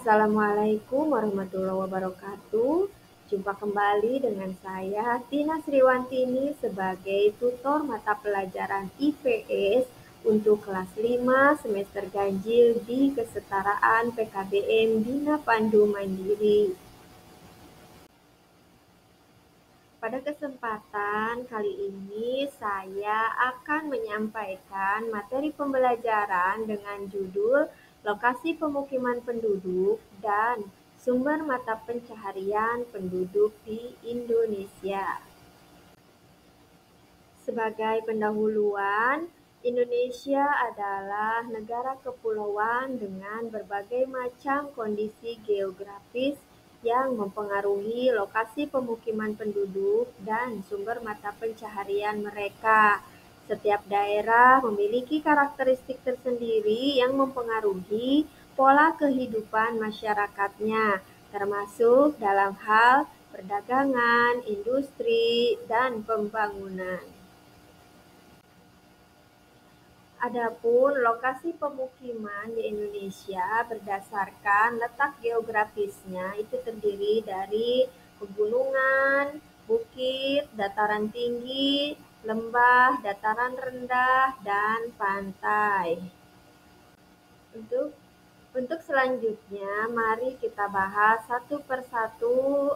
Assalamualaikum warahmatullahi wabarakatuh. Jumpa kembali dengan saya, Tina Sriwantini, sebagai tutor mata pelajaran IPS untuk kelas 5 semester ganjil di Kesetaraan PKBM Bina Pandu Mandiri. Pada kesempatan kali ini, saya akan menyampaikan materi pembelajaran dengan judul Lokasi Pemukiman Penduduk dan Sumber Mata Pencaharian Penduduk di Indonesia. Sebagai pendahuluan, Indonesia adalah negara kepulauan dengan berbagai macam kondisi geografis yang mempengaruhi lokasi pemukiman penduduk dan sumber mata pencaharian mereka. Setiap daerah memiliki karakteristik tersendiri yang mempengaruhi pola kehidupan masyarakatnya, termasuk dalam hal perdagangan, industri, dan pembangunan. Adapun lokasi pemukiman di Indonesia berdasarkan letak geografisnya itu terdiri dari pegunungan, bukit, dataran tinggi, lembah, dataran rendah, dan pantai. Untuk selanjutnya, mari kita bahas satu persatu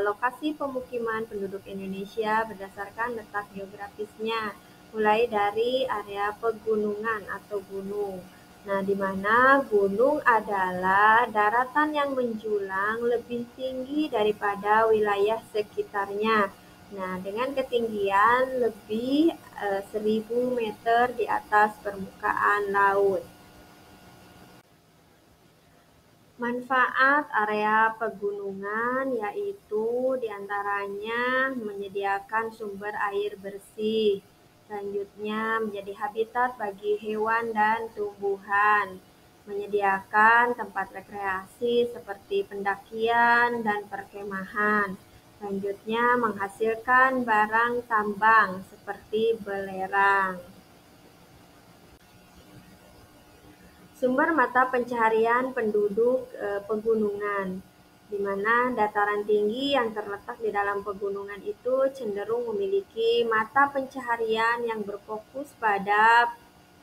lokasi pemukiman penduduk Indonesia berdasarkan letak geografisnya, mulai dari area pegunungan atau gunung. Nah, di mana gunung adalah daratan yang menjulang lebih tinggi daripada wilayah sekitarnya. Nah, dengan ketinggian lebih 1000 meter di atas permukaan laut. Manfaat area pegunungan yaitu diantaranya menyediakan sumber air bersih, selanjutnya menjadi habitat bagi hewan dan tumbuhan, menyediakan tempat rekreasi seperti pendakian dan perkemahan, selanjutnya menghasilkan barang tambang seperti belerang. Sumber mata pencaharian penduduk pegunungan, di mana dataran tinggi yang terletak di dalam pegunungan itu cenderung memiliki mata pencaharian yang berfokus pada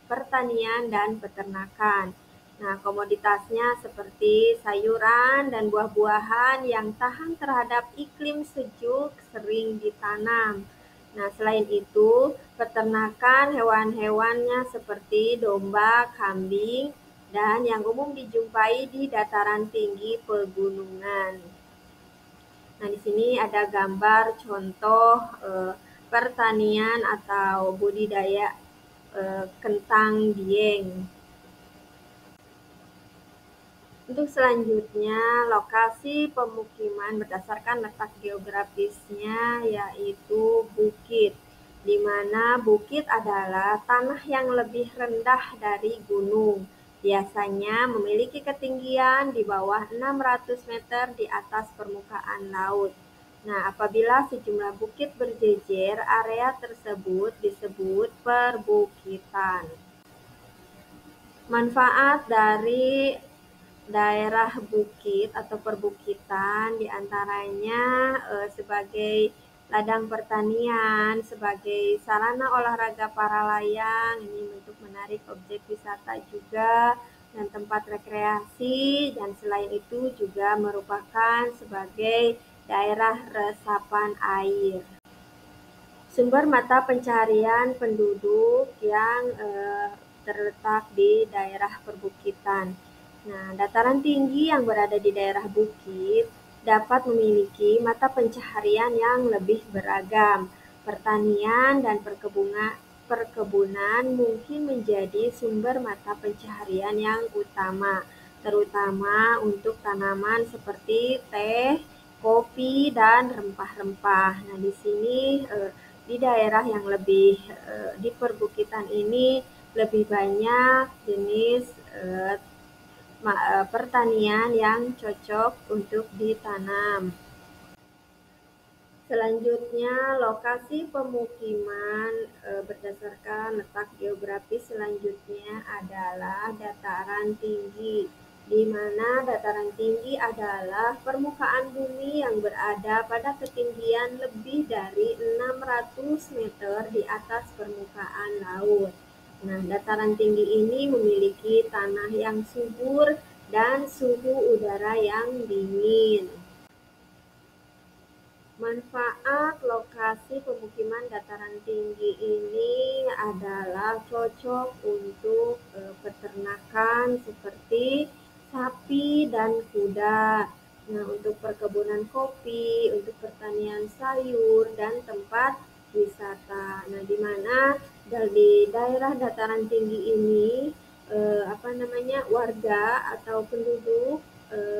pertanian dan peternakan. Nah, komoditasnya seperti sayuran dan buah-buahan yang tahan terhadap iklim sejuk sering ditanam. Nah, selain itu, peternakan hewan-hewannya seperti domba, kambing, dan yang umum dijumpai di dataran tinggi pegunungan. Nah, di sini ada gambar contoh pertanian atau budidaya kentang dieng. Untuk selanjutnya, lokasi pemukiman berdasarkan letak geografisnya yaitu bukit, di mana bukit adalah tanah yang lebih rendah dari gunung. Biasanya memiliki ketinggian di bawah 600 meter di atas permukaan laut. Nah, apabila sejumlah bukit berjejer, area tersebut disebut perbukitan. Manfaat dari daerah bukit atau perbukitan diantaranya sebagai ladang pertanian, sebagai sarana olahraga para layang, ini untuk menarik objek wisata juga, dan tempat rekreasi, dan selain itu juga merupakan sebagai daerah resapan air. Sumber mata pencaharian penduduk yang terletak di daerah perbukitan. Nah, dataran tinggi yang berada di daerah bukit dapat memiliki mata pencaharian yang lebih beragam. Pertanian dan perkebunan mungkin menjadi sumber mata pencaharian yang utama, terutama untuk tanaman seperti teh, kopi, dan rempah-rempah. Nah, di sini di daerah yang lebih di perbukitan ini lebih banyak jenis pertanian yang cocok untuk ditanam. Selanjutnya, lokasi pemukiman berdasarkan letak geografis selanjutnya adalah dataran tinggi. di mana dataran tinggi adalah permukaan bumi yang berada pada ketinggian lebih dari 600 meter di atas permukaan laut. Nah, dataran tinggi ini memiliki tanah yang subur dan suhu udara yang dingin. Manfaat lokasi pemukiman dataran tinggi ini adalah cocok untuk peternakan seperti sapi dan kuda. Nah, untuk perkebunan kopi, untuk pertanian sayur, dan tempat wisata. Nah, di mana di daerah dataran tinggi ini warga atau penduduk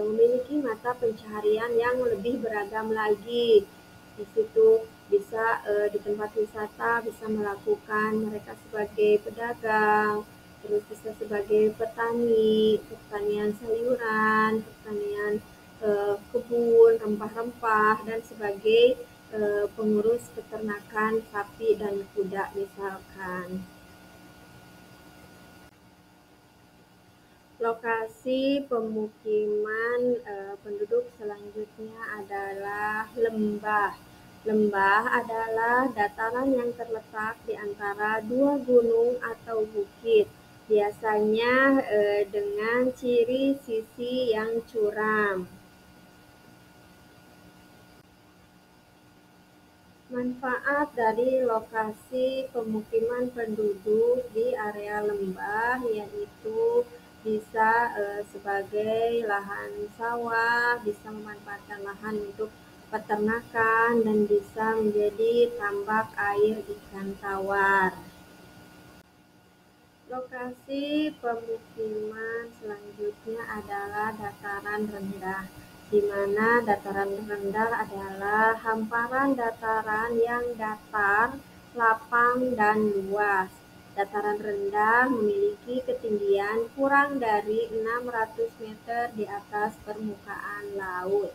memiliki mata pencaharian yang lebih beragam lagi. Di situ bisa di tempat wisata bisa melakukan mereka sebagai pedagang, terus bisa sebagai petani, pertanian sayuran, pertanian kebun, rempah-rempah, dan sebagai pengurus peternakan sapi dan kuda misalkan. Lokasi pemukiman penduduk selanjutnya adalah lembah. Lembah adalah dataran yang terletak di antara dua gunung atau bukit, biasanya dengan ciri sisi yang curam. Manfaat dari lokasi pemukiman penduduk di area lembah yaitu bisa sebagai lahan sawah, bisa memanfaatkan lahan untuk peternakan, dan bisa menjadi tambak air ikan tawar. Lokasi pemukiman selanjutnya adalah dataran rendah, di mana dataran rendah adalah hamparan dataran yang datar, lapang, dan luas. Dataran rendah memiliki ketinggian kurang dari 600 meter di atas permukaan laut.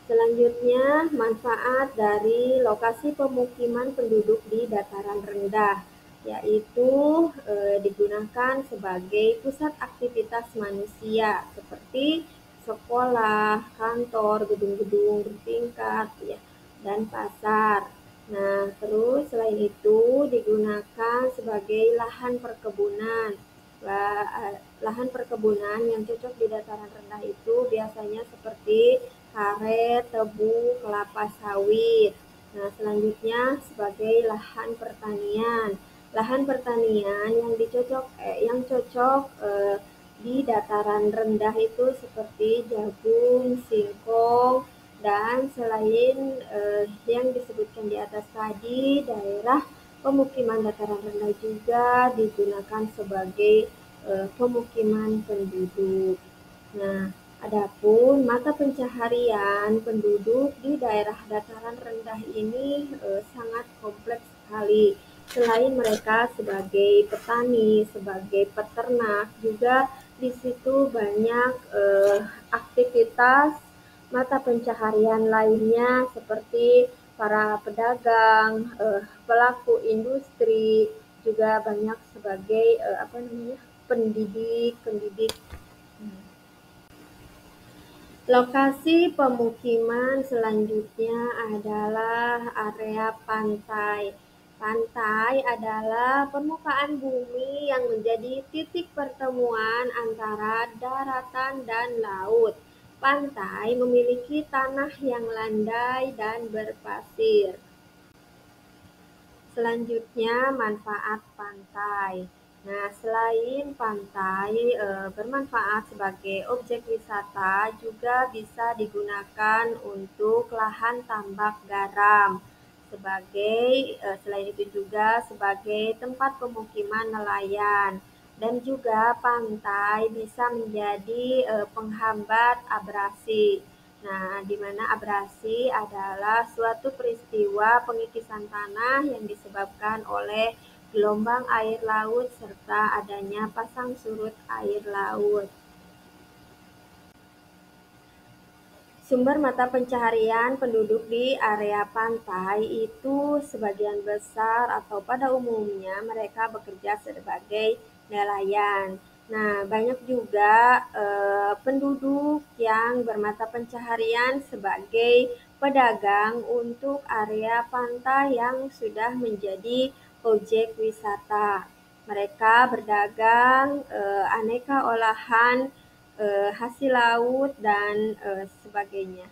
Selanjutnya, manfaat dari lokasi pemukiman penduduk di dataran rendah, yaitu digunakan sebagai pusat aktivitas manusia seperti sekolah, kantor, gedung-gedung bertingkat, ya, dan pasar. Nah, terus selain itu digunakan sebagai lahan perkebunan. Lahan perkebunan yang cocok di dataran rendah itu biasanya seperti karet, tebu, kelapa sawit. Nah, selanjutnya sebagai lahan pertanian. Lahan pertanian yang cocok di dataran rendah itu seperti jagung, singkong, dan selain yang disebutkan di atas tadi, daerah pemukiman dataran rendah juga digunakan sebagai pemukiman penduduk. Nah, adapun mata pencaharian penduduk di daerah dataran rendah ini sangat kompleks sekali. Selain mereka sebagai petani, sebagai peternak, juga di situ banyak aktivitas mata pencaharian lainnya seperti para pedagang, pelaku industri, juga banyak sebagai pendidik. Lokasi pemukiman selanjutnya adalah area pantai. Pantai adalah permukaan bumi yang menjadi titik pertemuan antara daratan dan laut. Pantai memiliki tanah yang landai dan berpasir. Selanjutnya, manfaat pantai. Nah, selain pantai bermanfaat sebagai objek wisata, juga bisa digunakan untuk lahan tambak garam. Selain itu juga sebagai tempat pemukiman nelayan. Dan juga pantai bisa menjadi penghambat abrasi. Nah, di mana abrasi adalah suatu peristiwa pengikisan tanah yang disebabkan oleh gelombang air laut serta adanya pasang surut air laut. Sumber mata pencaharian penduduk di area pantai itu sebagian besar atau pada umumnya mereka bekerja sebagai nelayan. Nah, banyak juga penduduk yang bermata pencaharian sebagai pedagang untuk area pantai yang sudah menjadi objek wisata. Mereka berdagang aneka olahan hasil laut dan sebagainya.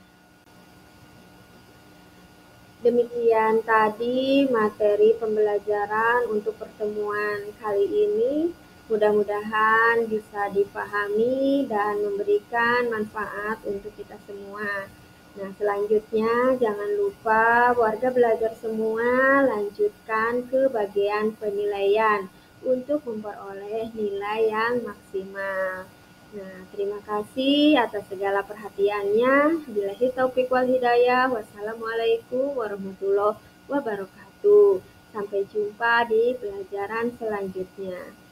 Demikian tadi materi pembelajaran untuk pertemuan kali ini. Mudah-mudahan bisa dipahami dan memberikan manfaat untuk kita semua. Nah, selanjutnya jangan lupa warga belajar semua lanjutkan ke bagian penilaian untuk memperoleh nilai yang maksimal. Nah, terima kasih atas segala perhatiannya. Billahi taufiq wal hidayah. Wassalamualaikum warahmatullahi wabarakatuh. Sampai jumpa di pelajaran selanjutnya.